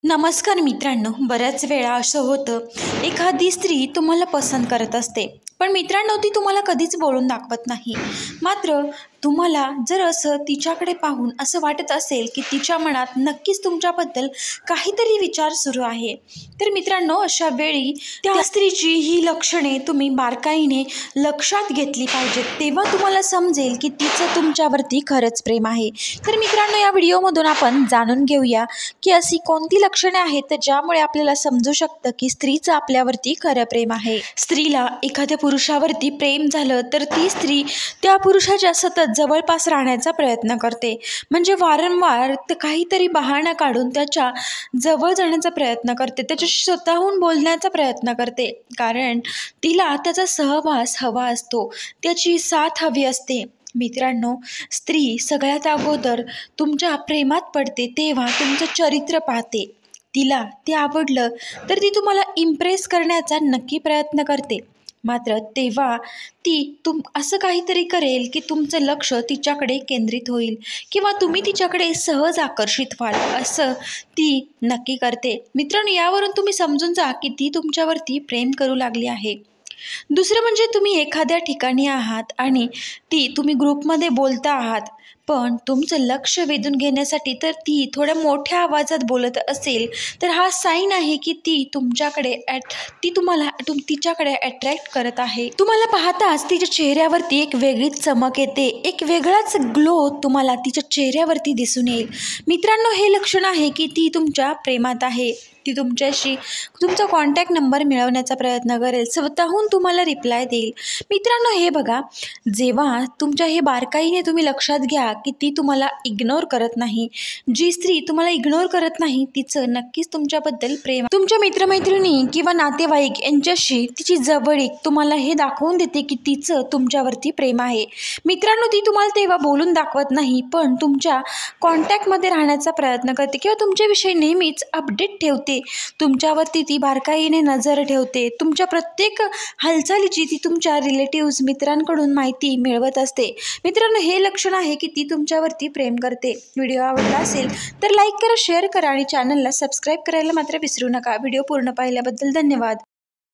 नमस्कार मित्रांनो, बऱ्याच वेळा असं होतं, एखादी स्त्री तुम्हाला पसंत करत असते, पण मित्रांनो ती तुम्हाला कधीच बोलून दाखवत नाही. मात्र तुम्हाला जर असं तिच्याकडे पाहून असं वाटत असेल की तिच्या मनात नक्कीच तुमच्याबद्दल काहीतरी विचार सुरू आहे, तर मित्रांनो अशा वेळी त्या स्त्रीची ही लक्षणे तुम्ही बारकाईने लक्षात घेतली पाहिजेत. तेव्हा तुम्हाला समजेल की तिचं तुमच्यावरती खरंच प्रेम आहे. तर मित्रांनो, या व्हिडिओमधून आपण जाणून घेऊया की अशी कोणती लक्षणे आहेत तर ज्यामुळे आपल्याला समजू शकतं की स्त्रीचं आपल्यावरती खरं प्रेम आहे. स्त्रीला एखाद्या पुरुषावरती प्रेम झालं तर ती स्त्री त्या पुरुषाच्या सतत जवळपास राहण्याचा प्रयत्न करते. म्हणजे वारंवार काहीतरी बहाणा काढून त्याच्या जवळ जाण्याचा प्रयत्न करते, त्याच्याशी स्वतःहून बोलण्याचा प्रयत्न करते, कारण तिला त्याचा सहवास हवा असतो, त्याची साथ हवी असते. मित्रांनो, स्त्री सगळ्यात अगोदर तुमच्या प्रेमात पडते तेव्हा तुमचं चरित्र पाहते. तिला ते आवडलं तर ती तुम्हाला इम्प्रेस करण्याचा नक्की प्रयत्न करते. मात्र तेव्हा ती असं काहीतरी करेल की तुमचं लक्ष तिच्याकडे केंद्रित होईल किंवा तुम्ही तिच्याकडे सहज आकर्षित व्हाल, असं ती नक्की करते. मित्रांनो, यावरून तुम्ही समजून जा की ती तुमच्यावरती प्रेम करू लागली आहे. दुसरं म्हणजे तुम्ही एखाद्या ठिकाणी आहात आणि तुम्ही ग्रुपमध्ये बोलता आहात, पण तुमचं लक्ष वेधून घेण्यासाठी तर ती थोड्या मोठ्या आवाजात बोलत असेल, तर हा साईन आहे की ती तुम्हाला तिच्याकडे अट्रॅक्ट करत आहे. तुम्हाला पाहताच तिच्या चेहऱ्यावरती एक वेगळीच चमक येते, एक वेगळाच ग्लो तुम्हाला तिच्या चेहऱ्यावरती दिसून येईल. मित्रांनो, हे लक्षण आहे की ती तुमच्या प्रेमात आहे. ती तुमच्याशी तुमचा कॉन्टॅक्ट नंबर मिळवण्याचा प्रयत्न करेल, स्वतःहून तुम्हाला रिप्लाय देईल. मित्रांनो, हे बघा, जेव्हा तुमच्या हे बारकाईने तुम्ही लक्षात घ्या की ती तुम्हाला इग्नोर करत नाही. जी स्त्री तुम्हाला इग्नोर करत नाही तिचं नक्कीच तुमच्याबद्दल प्रेम. तुमच्या मित्रमैत्रिणी किंवा नातेवाईक यांच्याशी तिची जवळीक तुम्हाला हे दाखवून देते की तिचं तुमच्यावरती प्रेम आहे. मित्रांनो, ती तुम्हाला तेव्हा बोलून दाखवत नाही, पण तुमच्या कॉन्टॅक्टमध्ये राहण्याचा प्रयत्न करते किंवा तुमच्याविषयी नेहमीच अपडेट ठेवते. तुमच्यावरती ती बारकाईने नजर ठेवते. तुमच्या प्रत्येक हालचालीची ती तुमच्या रिलेटिव्स मित्रांकडून माहिती मिळवत असते. मित्रांनो, हे लक्षण आहे की ती तुमच्यावरती प्रेम करते. व्हिडिओ आवडला असेल तर लाईक करा, शेअर करा आणि चॅनलला सबस्क्राईब करायला मात्र विसरू नका. व्हिडिओ पूर्ण पाहिल्याबद्दल धन्यवाद.